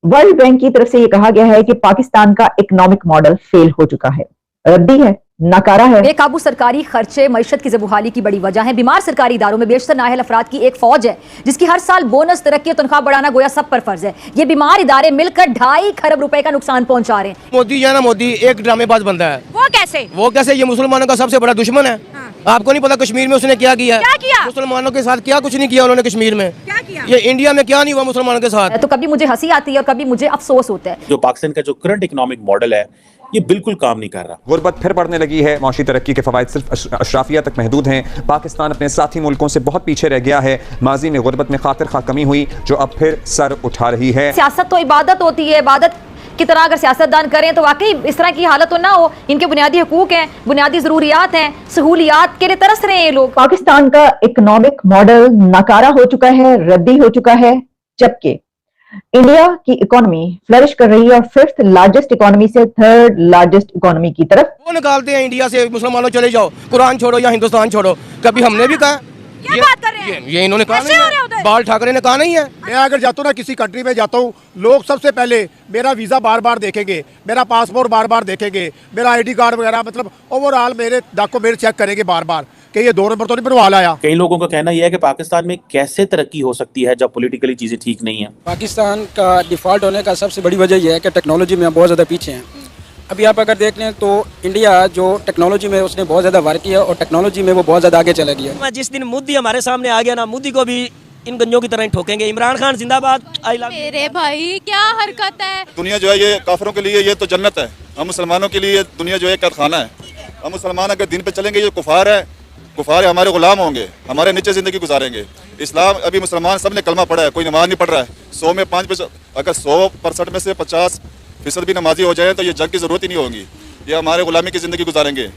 World bank की तरफ से यह कहा गया है कि पाकिस्तान का इकोनॉमिक मॉडल फेल हो चुका है, रद्दी है, नकारा है। बेकाबू सरकारी खर्चे मईशत की ज़बूहाली की बड़ी वजह है। बीमार सरकारी इदारों में बेशतर नाअहल अफराद की एक फौज है जिसकी हर साल बोनस, तरक्की और तनख्वाह बढ़ाना गोया सब पर फर्ज है। ये बीमार इदारे मिलकर 2.5 खरब रुपए का नुकसान पहुंचा रहे हैं। मोदी जो है ना, मोदी एक ड्रामेबाज बंदा है। वो कैसे? ये मुसलमानों का सबसे बड़ा दुश्मन है। हाँ। आपको नहीं पता कश्मीर में उसने क्या किया? क्या किया? मुसलमानों के साथ क्या कुछ नहीं किया उन्होंने कश्मीर में। क्या किया? ये इंडिया में क्या नहीं हुआ मुसलमानों के साथ। तो कभी मुझे हंसी आती है और कभी मुझे अफसोस होता है। जो पाकिस्तान का जो करंट इकोनॉमिक मॉडल है ये बिल्कुल काम नहीं कर रहा। गुर्बत फिर बढ़ने लगी है। मौशी तरक्की के फवायद सिर्फ अशराफिया तक महदूद हैं। पाकिस्तान अपने साथी मुल्कों से बहुत पीछे रह गया है। माजी में गुर्बत में खातिर खा कमी हुई जो अब फिर सर उठा रही है। सियासत तो इबादत होती है, इबादत की तरह अगर सियासतदान करें तो वाकई इस तरह की हालत तो ना हो। इनके बुनियादी हकूक हैं, बुनियादी जरूरियात हैं, सहूलियात के लिए तरस रहे हैं ये लोग। पाकिस्तान का इकोनॉमिक मॉडल नकारा हो चुका है, रद्दी हो चुका है, जबकि इंडिया की इकोनॉमी फ्लरिश कर रही है और 5th लार्जेस्ट इकोनॉमी से 3rd लार्जेस्ट इकोनॉमी की तरफ। वो निकालते हैं इंडिया से, मुसलमानों चले जाओ, कुरान छोड़ो या हिंदुस्तान छोड़ो। कभी हमने भी कहा? क्या बात कर रहे हैं? ये इन्होंने कहा नहीं है, बाल ठाकरे ने कहा नहीं है। मैं अगर जाता हूँ ना, किसी कंट्री में जाता हूँ, लोग सबसे पहले मेरा वीज़ा बार बार देखेंगे, मेरा पासपोर्ट बार बार देखेंगे, मेरा आईडी कार्ड वगैरह, मतलब ओवरऑल मेरे डॉक्यूमेंट चेक करेंगे बार बार कि ये 2 नंबर तो नहीं बनवा लाया। कई लोगों का कहना यह है कि पाकिस्तान में कैसे तरक्की हो सकती है जब पॉलिटिकली चीजें ठीक नहीं है। पाकिस्तान का डिफ़ॉल्ट होने का सबसे बड़ी वजह यह है कि टेक्नोलॉजी में बहुत ज़्यादा पीछे हैं। अभी आप अगर देख लें तो इंडिया जो टेक्नोलॉजी में उसने बहुत ज़्यादा वर्क किया और टेक्नोलॉजी में वो बहुत ज़्यादा आगे चला गया। जिस दिन मोदी हमारे सामने आ गया ना, मोदी को भी इन गंजों की तरह ही ठोकेंगे। इमरान खान जिंदाबाद। मेरे भाई क्या हरकत है। दुनिया जो है ये काफिरों के लिए ये तो जन्नत है, हम मुसलमानों के लिए दुनिया जो है कैदखाना है। हम मुसलमान अगर दिन पे चलेंगे, ये कुफार है, कुफार हमारे गुलाम होंगे, हमारे नीचे जिंदगी गुजारेंगे। इस्लाम अभी मुसलमान सब ने कलमा पढ़ा है, कोई नमाज नहीं पढ़ रहा है। 100 में 5%, अगर 100% में से 50% भी नमाजी हो जाए तो ये जग की जरूरत ही नहीं होगी। ये हमारे गुलामी की जिंदगी गुजारेंगे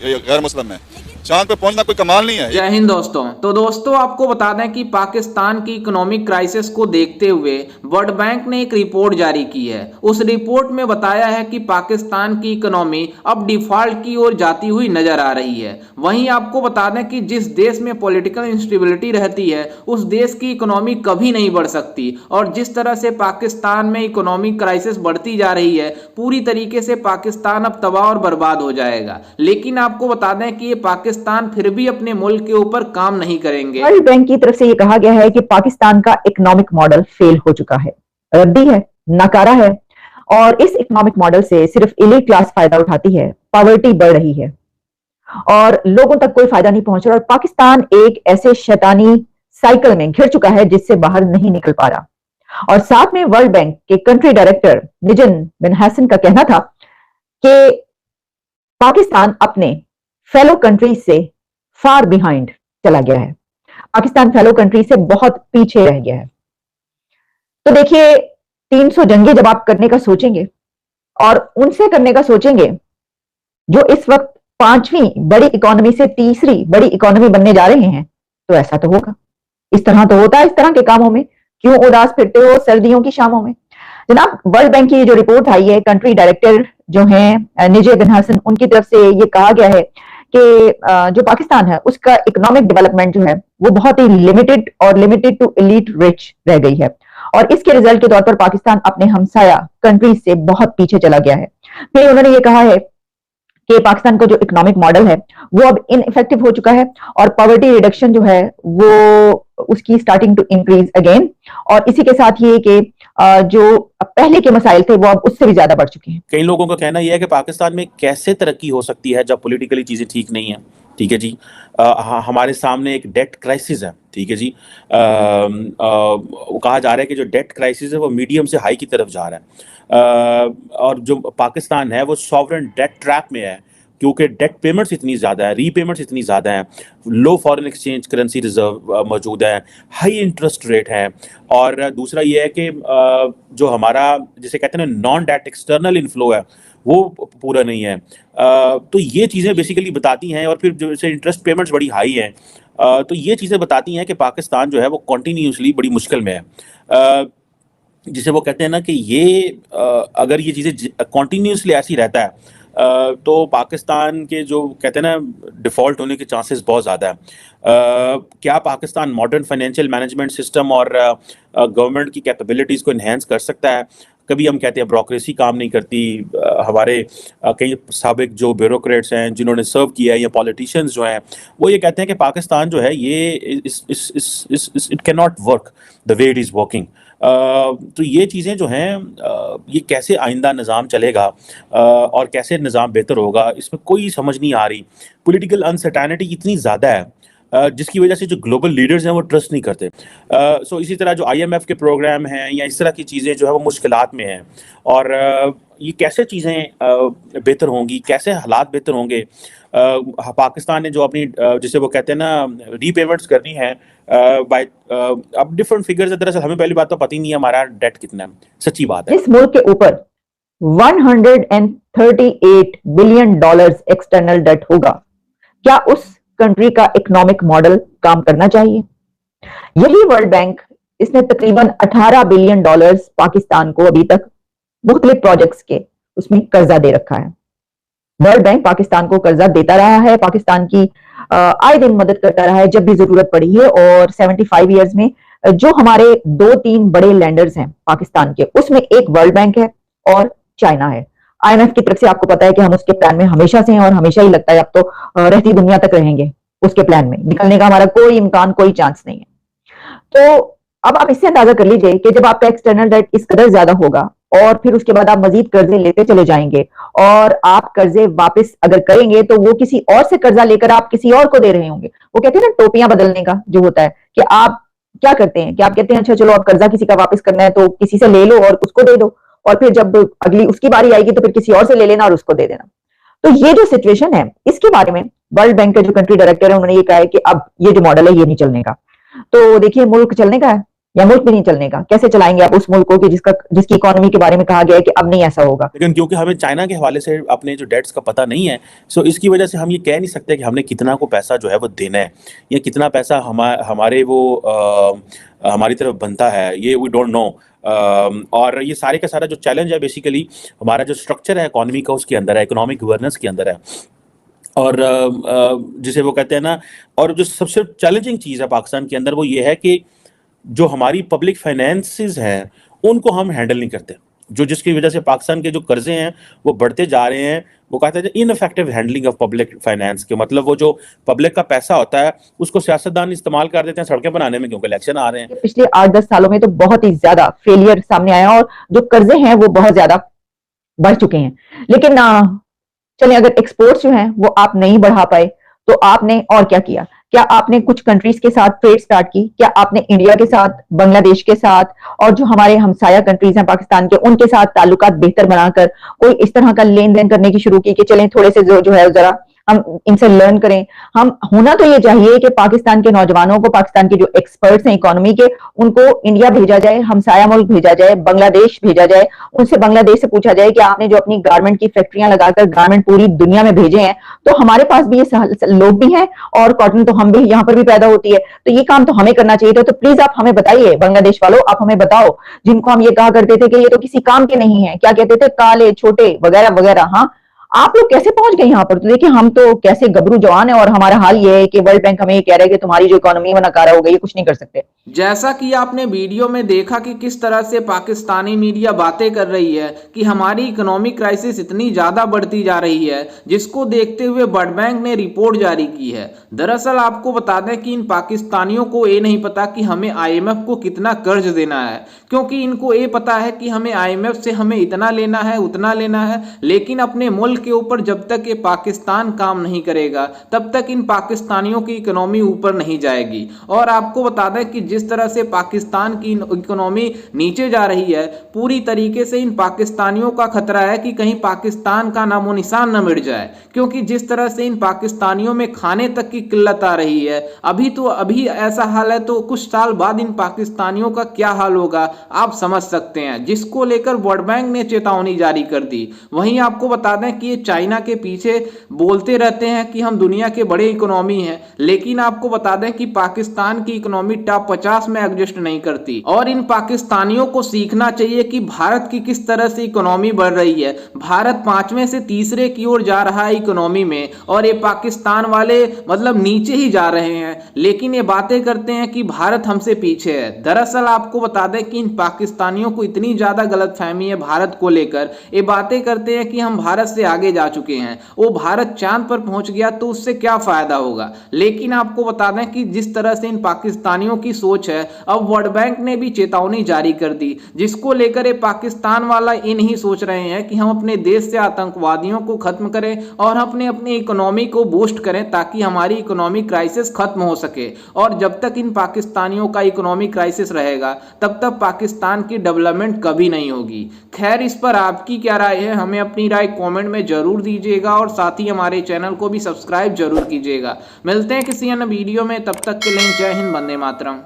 ये गैर मुस्लिम है। चांद पे पहुंचना कोई कमाल नहीं है। जय हिंद दोस्तों। तो दोस्तों आपको बता दें कि पाकिस्तान की इकोनॉमिक क्राइसिस को देखते हुए वर्ल्ड बैंक ने एक रिपोर्ट जारी की है। उस रिपोर्ट में बताया है कि पाकिस्तान की इकोनॉमी अब डिफॉल्ट की ओर जाती हुई नजर आ रही है। वहीं आपको बता दें कि जिस देश में पॉलिटिकल इंस्टेबिलिटी रहती है उस देश की इकोनॉमी कभी नहीं बढ़ सकती, और जिस तरह से पाकिस्तान में इकोनॉमिक क्राइसिस बढ़ती जा रही है पूरी तरीके से पाकिस्तान अब तबाह और बर्बाद हो जाएगा। लेकिन आपको बता दें कि ये पाकिस्तान फिर भी अपने मुल्क के ऊपर काम नहीं करेंगे। वर्ल्ड बैंक की तरफ से यह कहा गया है कि पाकिस्तान का इकोनॉमिक मॉडल फेल हो चुका है, रद्दी है, नकारा है, और इस इकोनॉमिक मॉडल से सिर्फ एलीट क्लास फायदा उठाती है। पॉवर्टी बढ़ रही है और लोगों तक कोई फायदा नहीं पहुंच रहा, और पाकिस्तान एक ऐसे शैतानी साइकिल में घिर चुका है जिससे बाहर नहीं निकल पा रहा। और साथ में वर्ल्ड बैंक के कंट्री डायरेक्टर निजन बिन हसन का कहना था कि पाकिस्तान अपने फेलो कंट्रीज से फार बिहाइंड चला गया है, पाकिस्तान फेलो कंट्री से बहुत पीछे रह गया है। तो देखिए 300 जंगे जब आप करने का सोचेंगे और उनसे करने का सोचेंगे जो इस वक्त 5वीं बड़ी इकोनॉमी से 3री बड़ी इकोनॉमी बनने जा रहे हैं, तो ऐसा तो होगा, इस तरह तो होता है। इस तरह के कामों में क्यों उदास फिरते हो सर्दियों की शामों में। जनाब वर्ल्ड बैंक की जो रिपोर्ट आई है, कंट्री डायरेक्टर जो हैं निजन बिन हसन, उनकी तरफ से ये कहा गया है कि जो पाकिस्तान है उसका इकोनॉमिक डेवलपमेंट जो है वो बहुत ही लिमिटेड और लिमिटेड टू एलीट रिच रह गई है, और इसके रिजल्ट के तौर पर पाकिस्तान अपने हमसाया कंट्रीज से बहुत पीछे चला गया है। फिर उन्होंने ये कहा है कि पाकिस्तान का जो इकोनॉमिक मॉडल है वो अब इनइफेक्टिव हो चुका है और पॉवर्टी रिडक्शन जो है वो उसकी स्टार्टिंग टू इंक्रीज अगेन, और इसी के साथ ये कि जो पहले के मसाइल थे वो अब उससे भी ज्यादा बढ़ चुके हैं। कई लोगों का कहना यह है कि पाकिस्तान में कैसे तरक्की हो सकती है जब पॉलिटिकली चीजें ठीक नहीं है। ठीक है जी, हमारे सामने एक डेट क्राइसिस है। ठीक है जी, कहा जा रहा है कि जो डेट क्राइसिस है वो मीडियम से हाई की तरफ जा रहा है, और जो पाकिस्तान है वो सॉवरेन डेट ट्रैप में है क्योंकि डेट पेमेंट्स इतनी ज़्यादा है, रीपेमेंट्स इतनी ज़्यादा हैं, लो फॉरेन एक्सचेंज करेंसी रिजर्व मौजूद है, हाई इंटरेस्ट रेट है, और दूसरा ये है कि जो हमारा जिसे कहते हैं नॉन डेट एक्सटर्नल इनफ्लो है वो पूरा नहीं है। तो ये चीज़ें बेसिकली बताती हैं, और फिर जैसे इंटरेस्ट पेमेंट्स बड़ी हाई हैं, तो ये चीज़ें बताती हैं कि पाकिस्तान जो है वो कॉन्टीन्यूसली बड़ी मुश्किल में है। जिसे वो कहते हैं ना कि ये अगर ये चीज़ें कॉन्टीन्यूसली ऐसी रहता है तो पाकिस्तान के जो कहते हैं ना डिफ़ॉल्ट होने के चांसेस बहुत ज़्यादा है। क्या Pakistan modern financial management system और गवर्नमेंट की कैपेबिलिटीज़ को इन्हेंस कर सकता है? कभी हम कहते हैं ब्यूरोक्रेसी काम नहीं करती, हमारे कई साबिक जो ब्यूरोक्रेट्स हैं जिन्होंने सर्व किया है या पॉलिटिशियंस जो हैं वो ये कहते हैं कि पाकिस्तान जो है ये it can not work the way it is working. तो ये चीज़ें जो हैं ये कैसे आइंदा निज़ाम चलेगा और कैसे निज़ाम बेहतर होगा, इसमें कोई समझ नहीं आ रही। पॉलिटिकल अनसर्टेनिटी इतनी ज़्यादा है जिसकी वजह से जो ग्लोबल लीडर्स हैं वो ट्रस्ट नहीं करते। सो इसी तरह जो IMF के प्रोग्राम हैं या इस तरह की चीज़ें जो है वो मुश्किलात में हैं, और ये कैसे चीज़ें बेहतर होंगी, कैसे हालात बेहतर होंगे। पाकिस्तान ने जो अपनी जिसे वो कहते हैं ना रीपेमेंट्स करनी है बाय अब डिफरेंट फिगर्स है, दरअसल हमें पहली बात तो पता ही नहीं है हमारा डेट कितना है, सच्ची बात है। इस मुल्क के ऊपर 138 बिलियन डॉलर्स एक्सटर्नल डेट होगा। क्या उस कंट्री का इकोनॉमिक मॉडल काम करना चाहिए? यही वर्ल्ड बैंक, इसने तकरीबन 18 बिलियन डॉलर्स पाकिस्तान को अभी तक मुख्तलिफ प्रोजेक्ट्स के उसमें कर्जा दे रखा है। वर्ल्ड बैंक पाकिस्तान को कर्जा देता रहा है, पाकिस्तान की आए दिन मदद करता रहा है जब भी जरूरत पड़ी है, और 75 ईयर्स में जो हमारे 2-3 बड़े लैंडर्स हैं पाकिस्तान के, उसमें एक वर्ल्ड बैंक है और चाइना है। IMF की तरफ से आपको पता है कि हम उसके प्लान में हमेशा से हैं और हमेशा ही लगता है अब तो रहती दुनिया तक रहेंगे उसके प्लान में, निकलने का हमारा कोई इम्कान, कोई चांस नहीं है। तो अब आप इससे अंदाजा कर लीजिए कि जब आपका एक्सटर्नल डेट इस कदर ज्यादा होगा और फिर उसके बाद आप मजीद कर्जे लेते चले जाएंगे और आप कर्जे वापस अगर करेंगे तो वो किसी और से कर्जा लेकर आप किसी और को दे रहे होंगे। वो कहते हैं ना टोपियां बदलने का जो होता है, कि आप क्या करते हैं कि आप कहते हैं अच्छा चलो अब कर्जा किसी का वापस करना है तो किसी से ले लो और उसको दे दो, और फिर जब अगली उसकी बारी आएगी तो फिर किसी और से ले लेना और उसको दे देना। तो ये जो सिचुएशन है इसके बारे में वर्ल्ड बैंक के जो कंट्री डायरेक्टर है उन्होंने ये कहा है कि अब ये जो मॉडल है ये नहीं चलने का। तो देखिए मुल्क चलने का है या मुल्क भी नहीं चलने का, कैसे चलाएंगे आप उस मुल्क को कि जिसकी इकोनॉमी के बारे में कहा गया है कि अब नहीं ऐसा होगा। लेकिन क्योंकि हमें चाइना के हवाले से अपने जो डेट्स का पता नहीं है, सो इसकी वजह से हम ये कह नहीं सकते कि हमने कितना को पैसा जो है वो देना है या कितना पैसा हमारे वो हमारी तरफ बनता है, ये वी डोंट नो। और ये सारे का सारा जो चैलेंज है बेसिकली हमारा जो स्ट्रक्चर है इकोनॉमी का उसके अंदर है, इकोनॉमिक गवर्नेंस के अंदर है, और जिसे वो कहते हैं ना, और जो सबसे चैलेंजिंग चीज़ है पाकिस्तान के अंदर वो ये है कि जो हमारी पब्लिक फाइनेंसेस हैं उनको हम हैंडल नहीं करते, जो जिसकी वजह से पाकिस्तान के जो कर्जे हैं वो बढ़ते जा रहे हैं। वो कहते हैं ineffective handling of public finance के मतलब वो जो पब्लिक का पैसा होता है उसको सियासतदान इस्तेमाल कर देते हैं सड़कें बनाने में, क्योंकि इलेक्शन आ रहे हैं। पिछले 8-10 सालों में तो बहुत ही ज्यादा फेलियर सामने आया और जो कर्जे हैं वो बहुत ज्यादा बढ़ चुके हैं। लेकिन चले अगर एक्सपोर्ट्स जो हैं वो आप नहीं बढ़ा पाए तो आपने और क्या किया? क्या आपने कुछ कंट्रीज के साथ ट्रेड स्टार्ट की? क्या आपने इंडिया के साथ, बांग्लादेश के साथ और जो हमारे हमसाया कंट्रीज हैं पाकिस्तान के उनके साथ ताल्लुकात बेहतर बनाकर कोई इस तरह का लेन देन करने की शुरू की कि चलें थोड़े से जो है जरा हम इनसे लर्न करें? हम होना तो ये चाहिए कि पाकिस्तान के नौजवानों को, पाकिस्तान के जो एक्सपर्ट्स हैं इकोनॉमी के, उनको इंडिया भेजा जाए, हमसाया मुल्क भेजा जाए, बांग्लादेश भेजा जाए, उनसे बांग्लादेश से पूछा जाए कि आपने जो अपनी गारमेंट की फैक्ट्रियां लगाकर गारमेंट पूरी दुनिया में भेजे हैं तो हमारे पास भी ये लोग भी हैं और कॉटन तो हम भी यहाँ पर भी पैदा होती है, तो ये काम तो हमें करना चाहिए। तो प्लीज आप हमें बताइए, बांग्लादेश वालों आप हमें बताओ, जिनको हम ये कहा करते थे कि ये तो किसी काम के नहीं है, क्या कहते थे, काले छोटे वगैरह वगैरह, हाँ आप लोग कैसे पहुंच गए यहाँ पर? तो देखिए हम तो कैसे गबरू जवान है और हमारा हाल ये है कि वर्ल्ड बैंक हमें ये कह रहा है कि तुम्हारी जो इकोनॉमी है नकारा हो गई, ये कुछ नहीं कर सकते। जैसा कि आपने वीडियो में देखा कि किस तरह से पाकिस्तानी मीडिया बातें कर रही है कि हमारी इकोनॉमिक क्राइसिस इतनी ज्यादा बढ़ती जा रही है, जिसको देखते हुए वर्ल्ड बैंक ने रिपोर्ट जारी की है। दरअसल आपको बता दें कि इन पाकिस्तानियों को ये नहीं पता कि हमें IMF को कितना कर्ज देना है, क्योंकि इनको ये पता है कि हमें IMF से हमें इतना लेना है उतना लेना है, लेकिन अपने मुल्क के ऊपर जब तक ये पाकिस्तान काम नहीं करेगा तब तक इन पाकिस्तानियों की इकोनॉमी ऊपर नहीं जाएगी। और आपको बता दें कि जिस तरह से पाकिस्तान की इकोनॉमी नीचे जा रही है, पूरी तरीके से इन पाकिस्तानियों का खतरा है कि कहीं पाकिस्तान का नामो निशान न मिट जाए, क्योंकि जिस तरह से इन पाकिस्तानियों में खाने तक की किल्लत आ रही है, अभी ऐसा हाल है तो कुछ साल बाद इन पाकिस्तानियों का क्या हाल होगा आप समझ सकते हैं, जिसको लेकर वर्ल्ड बैंक ने चेतावनी जारी कर दी। वहीं आपको बता दें कि कि ये चाइना के पीछे बोलते रहते हैं कि हम दुनिया के बड़े इकोनॉमी हैं, लेकिन आपको बता दें कि पाकिस्तान की इकोनॉमी टॉप 50 में एग्जिस्ट नहीं करती। और इन पाकिस्तानियों को सीखना चाहिए कि भारत की किस तरह से इकोनॉमी बढ़ रही है। भारत 5वें से तीसरे की ओर जा रहा है इकोनॉमी में, और ये पाकिस्तान वाले मतलब नीचे ही जा रहे हैं, लेकिन ये बातें करते हैं कि भारत हमसे पीछे है। दरअसल आपको बता दें कि इन पाकिस्तानियों को इतनी ज्यादा गलतफहमी है भारत को लेकर, ये बातें करते हैं कि हम भारत से आगे जा चुके हैं, वो भारत चांद पर पहुंच गया तो उससे क्या फायदा होगा। लेकिन आपको बता दें कि जिस तरह से इन पाकिस्तानियों की सोच है, अब वर्ल्ड बैंक ने भी चेतावनी जारी कर दी, जिसको लेकर ये पाकिस्तान वाला ये नहीं सोच रहे हैं कि हम अपने देश से आतंकवादियों को खत्म करें और अपने इकोनॉमी को बूस्ट करें ताकि हमारी इकोनॉमिक क्राइसिस खत्म हो सके। और जब तक इन पाकिस्तानियों का इकोनॉमिक क्राइसिस रहेगा तब तक पाकिस्तान की डेवलपमेंट कभी नहीं होगी। खैर, इस पर आपकी क्या राय है, हमें अपनी राय कमेंट में जरूर दीजिएगा और साथ ही हमारे चैनल को भी सब्सक्राइब जरूर कीजिएगा। मिलते हैं किसी अन्य वीडियो में, तब तक के लिए जय हिंद, वंदे मातरम।